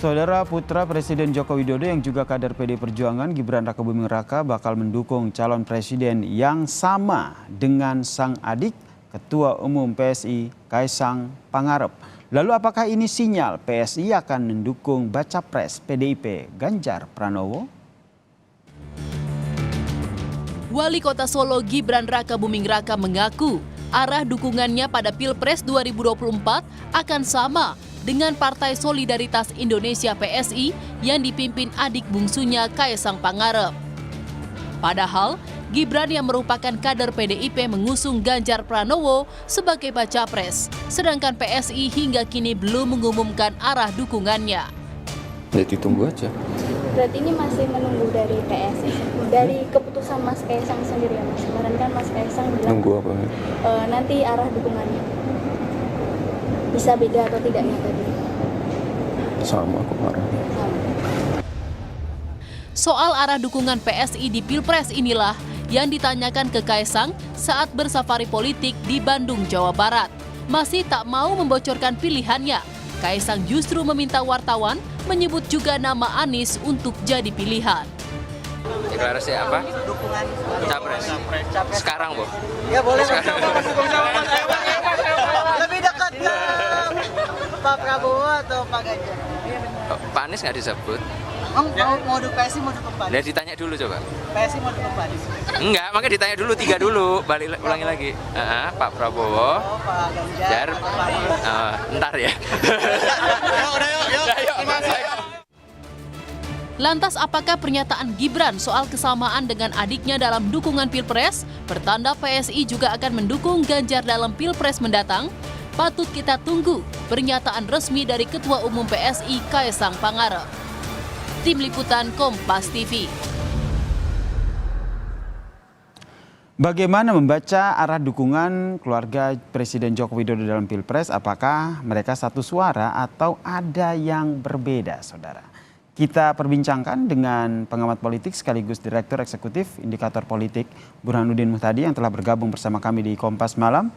Saudara putra Presiden Joko Widodo yang juga kader PD Perjuangan Gibran Rakabuming Raka bakal mendukung calon presiden yang sama dengan sang adik Ketua Umum PSI Kaisang Pangarep. Lalu apakah ini sinyal PSI akan mendukung baca pres PDIP Ganjar Pranowo? Wali Kota Solo Gibran Rakabuming Raka mengaku arah dukungannya pada Pilpres 2024 akan sama dengan Partai Solidaritas Indonesia PSI yang dipimpin adik bungsunya Kaisang Pangarep. Padahal, Gibran yang merupakan kader PDIP mengusung Ganjar Pranowo sebagai baca pres, sedangkan PSI hingga kini belum mengumumkan arah dukungannya. Ya ditunggu aja. Berarti ini masih menunggu dari PSI, dari keputusan Mas Kaisang sendiri ya Mas. Kemarin kan Mas Kaisang bilang Nunggu apa? Nanti arah dukungannya bisa beda atau tidaknya tadi? Sama kemarin. Soal arah dukungan PSI di Pilpres inilah yang ditanyakan ke Kaisang saat bersafari politik di Bandung, Jawa Barat. Masih tak mau membocorkan pilihannya, Kaisang justru meminta wartawan menyebut juga nama Anies untuk jadi pilihan. Deklarasi apa? Dukungan capres. Sekarang, Bu. Ya boleh lebih dekat ke Pak Prabowo atau Pak Ganjar? Pak Anies nggak disebut. Mau dukung PSI, mau dukung Pak Dia Anies? ditanya dulu coba. PSI mau dukung Pak Anies? Enggak, makanya ditanya dulu, tiga dulu. Ulangi lagi. Pak Prabowo, Oh, Pak Ganjar, atau Pak Anies? ntar ya. Lantas apakah pernyataan Gibran soal kesamaan dengan adiknya dalam dukungan Pilpres pertanda PSI juga akan mendukung Ganjar dalam Pilpres mendatang? Patut kita tunggu pernyataan resmi dari Ketua Umum PSI Kaisang Pangarep. Tim Liputan Kompas TV. Bagaimana membaca arah dukungan keluarga Presiden Joko Widodo dalam Pilpres? Apakah mereka satu suara atau ada yang berbeda, saudara? Kita perbincangkan dengan pengamat politik sekaligus Direktur Eksekutif Indikator Politik Burhanuddin Muhtadi yang telah bergabung bersama kami di Kompas Malam.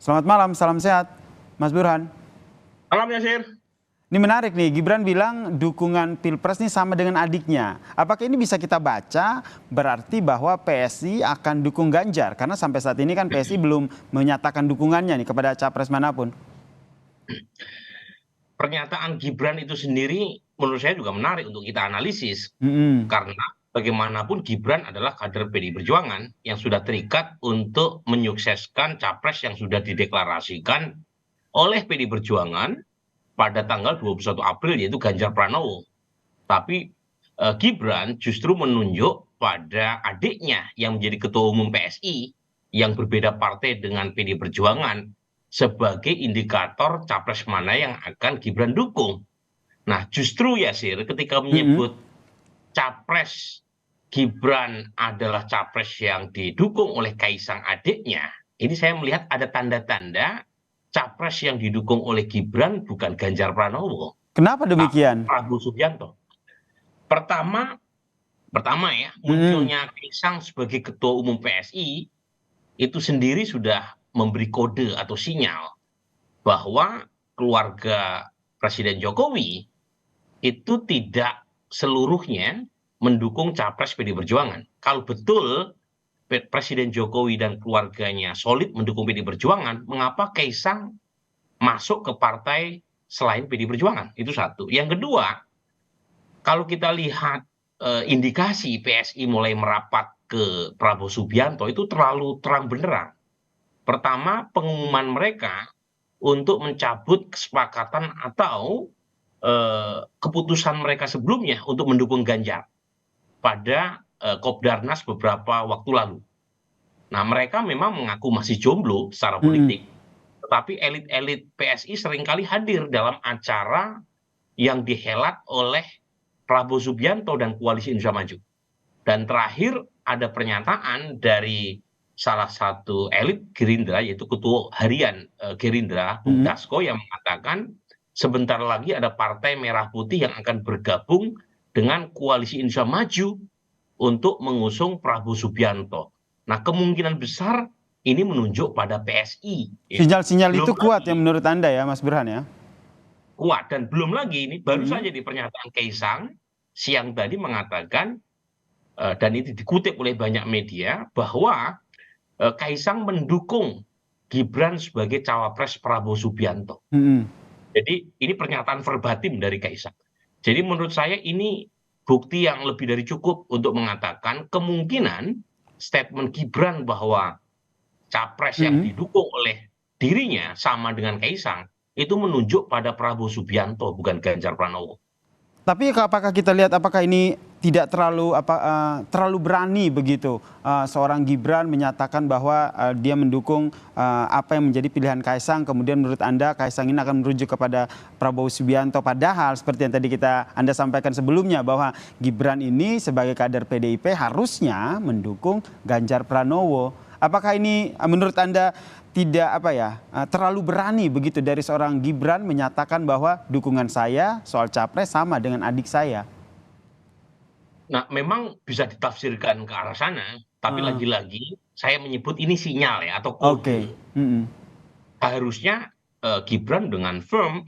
Selamat malam, salam sehat Mas Burhan. Malam Yasir. Ini menarik nih, Gibran bilang dukungan Pilpres ini sama dengan adiknya. Apakah ini bisa kita baca berarti bahwa PSI akan dukung Ganjar? Karena sampai saat ini kan PSI belum menyatakan dukungannya nih kepada capres manapun. Pernyataan Gibran itu sendiri menurut saya juga menarik untuk kita analisis. Karena bagaimanapun Gibran adalah kader PDI Perjuangan yang sudah terikat untuk menyukseskan capres yang sudah dideklarasikan oleh PDI Perjuangan pada tanggal 21 April yaitu Ganjar Pranowo. Tapi Gibran justru menunjuk pada adiknya yang menjadi Ketua Umum PSI yang berbeda partai dengan PDI Perjuangan sebagai indikator capres mana yang akan Gibran dukung. Nah justru Yasir ketika menyebut capres Gibran adalah capres yang didukung oleh Kaisang adiknya, ini saya melihat ada tanda-tanda capres yang didukung oleh Gibran bukan Ganjar Pranowo. Kenapa demikian? Prabowo Subianto. Pertama ya, munculnya Kaisang sebagai Ketua Umum PSI itu sendiri sudah memberi kode atau sinyal bahwa keluarga Presiden Jokowi itu tidak seluruhnya mendukung capres PDI Perjuangan. Kalau betul Presiden Jokowi dan keluarganya solid mendukung PDI Perjuangan, mengapa Kaisang masuk ke partai selain PDI Perjuangan? Itu satu. Yang kedua, kalau kita lihat indikasi PSI mulai merapat ke Prabowo Subianto itu terlalu terang benderang. Pertama, pengumuman mereka untuk mencabut kesepakatan atau keputusan mereka sebelumnya untuk mendukung Ganjar pada Kopdarnas beberapa waktu lalu. Nah, mereka memang mengaku masih jomblo secara politik, tetapi elit-elit PSI seringkali hadir dalam acara yang dihelat oleh Prabowo Subianto dan Koalisi Indonesia Maju. Dan terakhir ada pernyataan dari salah satu elit Gerindra yaitu Ketua Harian Gerindra, Bung Dasko, yang mengatakan sebentar lagi ada Partai Merah Putih yang akan bergabung dengan Koalisi Indonesia Maju untuk mengusung Prabowo Subianto. Nah, kemungkinan besar ini menunjuk pada PSI. Sinyal-sinyal itu kuat ya menurut Anda ya Mas Burhan ya? kuat. Dan belum lagi ini baru saja di pernyataan Kaisang siang tadi mengatakan dan itu dikutip oleh banyak media bahwa Kaisang mendukung Gibran sebagai cawapres Prabowo Subianto. Jadi ini pernyataan verbatim dari Kaisang. Jadi menurut saya ini bukti yang lebih dari cukup untuk mengatakan kemungkinan statement Gibran bahwa capres yang didukung oleh dirinya sama dengan Kaisang itu menunjuk pada Prabowo Subianto bukan Ganjar Pranowo. Tapi apakah kita lihat apakah ini tidak terlalu berani begitu seorang Gibran menyatakan bahwa dia mendukung apa yang menjadi pilihan Kaisang, kemudian menurut Anda Kaisang ini akan merujuk kepada Prabowo Subianto, padahal seperti yang tadi Anda sampaikan sebelumnya bahwa Gibran ini sebagai kader PDIP harusnya mendukung Ganjar Pranowo. Apakah ini menurut Anda tidak terlalu berani begitu dari seorang Gibran menyatakan bahwa dukungan saya soal capres sama dengan adik saya? Nah, memang bisa ditafsirkan ke arah sana, tapi lagi-lagi saya menyebut ini sinyal ya atau kode. Harusnya Gibran dengan firm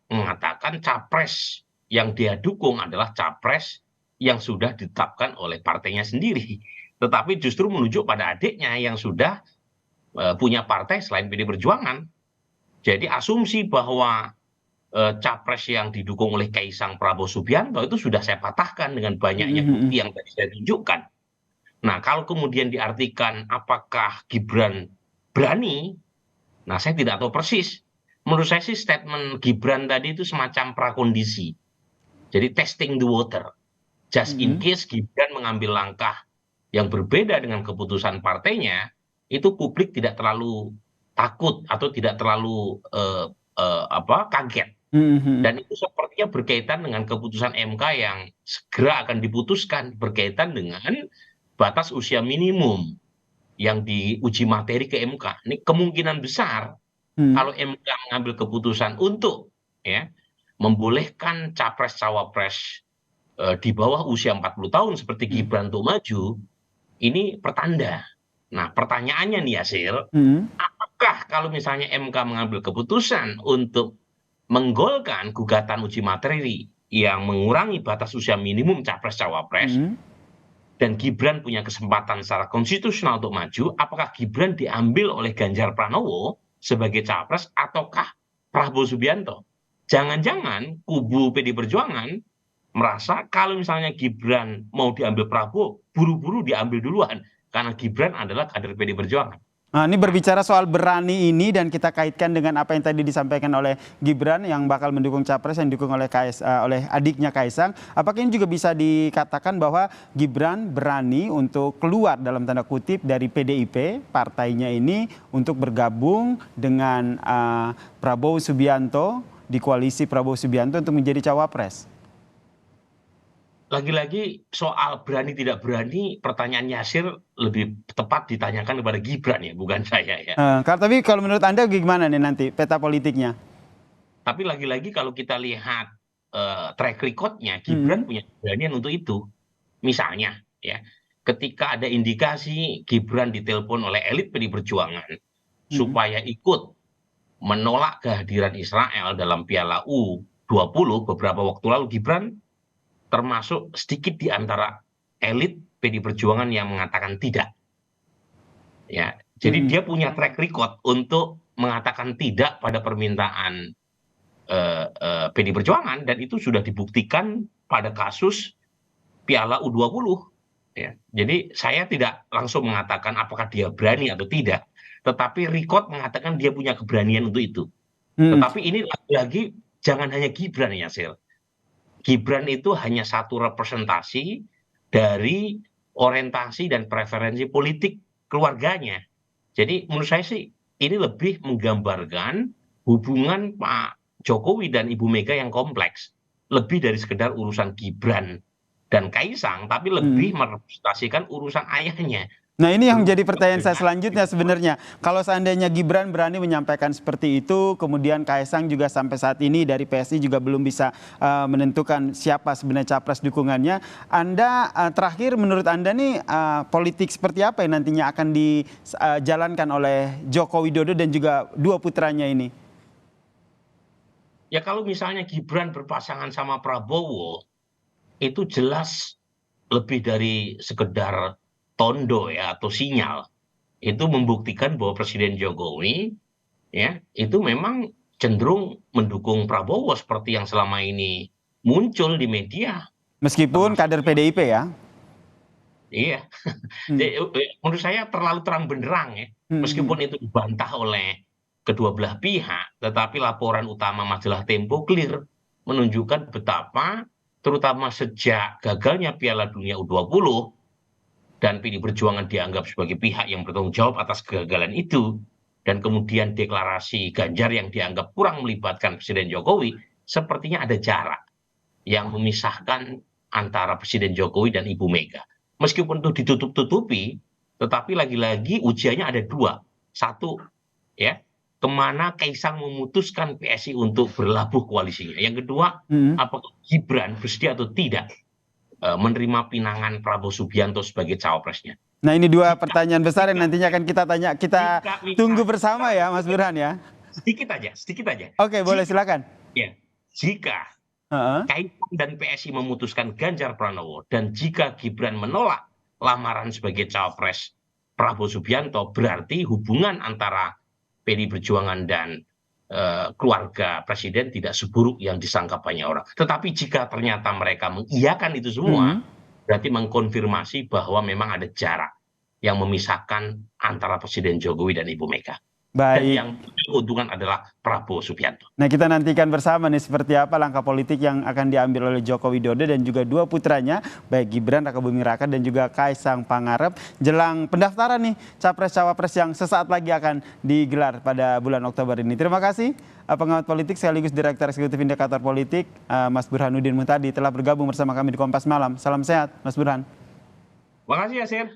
mengatakan capres yang dia dukung adalah capres yang sudah ditetapkan oleh partainya sendiri. Tetapi justru menunjuk pada adiknya yang sudah punya partai selain PD Perjuangan. Jadi asumsi bahwa capres yang didukung oleh Kaisang Prabowo Subianto itu sudah saya patahkan dengan banyaknya bukti yang tadi saya tunjukkan. Nah, kalau kemudian diartikan apakah Gibran berani, nah saya tidak tahu persis. Menurut saya sih statement Gibran tadi itu semacam prakondisi. Jadi testing the water. Just in case Gibran mengambil langkah yang berbeda dengan keputusan partainya, itu publik tidak terlalu takut atau tidak terlalu kaget. Dan itu sepertinya berkaitan dengan keputusan MK yang segera akan diputuskan berkaitan dengan batas usia minimum yang diuji materi ke MK. Ini kemungkinan besar kalau MK mengambil keputusan untuk membolehkan capres-cawapres di bawah usia 40 tahun seperti Gibran untuk maju, ini pertanda. Nah, pertanyaannya nih Yasir, apakah kalau misalnya MK mengambil keputusan untuk menggolkan gugatan uji materi yang mengurangi batas usia minimum capres-cawapres dan Gibran punya kesempatan secara konstitusional untuk maju, apakah Gibran diambil oleh Ganjar Pranowo sebagai capres ataukah Prabowo Subianto? Jangan-jangan kubu PD Perjuangan merasa kalau misalnya Gibran mau diambil Prabowo, buru-buru diambil duluan karena Gibran adalah kader PD Perjuangan. Nah, ini berbicara soal berani ini dan kita kaitkan dengan apa yang tadi disampaikan oleh Gibran yang bakal mendukung capres yang didukung oleh adiknya Kaisang. Apakah ini juga bisa dikatakan bahwa Gibran berani untuk keluar dalam tanda kutip dari PDIP, partainya ini, untuk bergabung dengan Prabowo Subianto di koalisi Prabowo Subianto untuk menjadi cawapres? Lagi-lagi soal berani tidak berani, pertanyaan Yasir lebih tepat ditanyakan kepada Gibran ya, bukan saya ya. Tapi kalau menurut Anda gimana nih nanti peta politiknya? Tapi lagi-lagi kalau kita lihat track record-nya, Gibran punya keberanian untuk itu. Misalnya ya, ketika ada indikasi Gibran ditelepon oleh elit PD Perjuangan supaya ikut menolak kehadiran Israel dalam Piala U20 beberapa waktu lalu, Gibran termasuk sedikit di antara elit PD Perjuangan yang mengatakan tidak. Ya, jadi dia punya track record untuk mengatakan tidak pada permintaan PD Perjuangan dan itu sudah dibuktikan pada kasus Piala U20. Ya, jadi saya tidak langsung mengatakan apakah dia berani atau tidak, tetapi record mengatakan dia punya keberanian untuk itu. Tetapi ini lagi-lagi jangan hanya Gibran ya, Sil. Gibran itu hanya satu representasi dari orientasi dan preferensi politik keluarganya. Jadi menurut saya sih ini lebih menggambarkan hubungan Pak Jokowi dan Ibu Mega yang kompleks. Lebih dari sekedar urusan Gibran dan Kaisang, tapi lebih merepresentasikan urusan ayahnya. Nah, ini yang menjadi pertanyaan saya selanjutnya sebenarnya. Kalau seandainya Gibran berani menyampaikan seperti itu, kemudian Kaisang juga sampai saat ini dari PSI juga belum bisa menentukan siapa sebenarnya capres dukungannya. Anda terakhir menurut Anda nih politik seperti apa yang nantinya akan dijalankan oleh Joko Widodo dan juga dua putranya ini? Ya kalau misalnya Gibran berpasangan sama Prabowo, itu jelas lebih dari sekedar tondo ya atau sinyal. Itu membuktikan bahwa Presiden Jokowi ya itu memang cenderung mendukung Prabowo seperti yang selama ini muncul di media. Meskipun kader PDIP ya. Iya, menurut saya terlalu terang benderang ya. Meskipun itu dibantah oleh kedua belah pihak, tetapi laporan utama majalah Tempo clear menunjukkan betapa terutama sejak gagalnya Piala Dunia U20 dan PDI Perjuangan dianggap sebagai pihak yang bertanggung jawab atas kegagalan itu, dan kemudian deklarasi Ganjar yang dianggap kurang melibatkan Presiden Jokowi, sepertinya ada jarak yang memisahkan antara Presiden Jokowi dan Ibu Mega. Meskipun itu ditutup-tutupi, tetapi lagi-lagi ujiannya ada dua. Satu, ya, kemana Kaisang memutuskan PSI untuk berlabuh koalisinya. Yang kedua, apakah Gibran bersedia atau tidak menerima pinangan Prabowo Subianto sebagai cawapresnya. Nah ini dua pertanyaan besar yang nantinya akan kita tunggu bersama ya Mas Burhan ya. Sedikit aja. Oke, boleh silakan. Ya, jika Kaisang dan PSI memutuskan Ganjar Pranowo dan jika Gibran menolak lamaran sebagai cawapres Prabowo Subianto, berarti hubungan antara PDI Perjuangan dan keluarga presiden tidak seburuk yang disangka banyak orang. Tetapi jika ternyata mereka mengiyakan itu semua, berarti mengkonfirmasi bahwa memang ada jarak yang memisahkan antara Presiden Jokowi dan Ibu Mega. Dan Baik. yang keuntungan adalah Prabowo Subianto. Nah kita nantikan bersama nih seperti apa langkah politik yang akan diambil oleh Joko Widodo dan juga dua putranya, baik Gibran Raka Buming Raka dan juga Kaisang Pangarep, jelang pendaftaran nih capres-cawapres yang sesaat lagi akan digelar pada bulan Oktober ini. Terima kasih pengamat politik sekaligus Direktur Eksekutif Indikator Politik Mas Burhanuddin Muhtadi telah bergabung bersama kami di Kompas Malam. Salam sehat Mas Burhan. Terima kasih Yasir.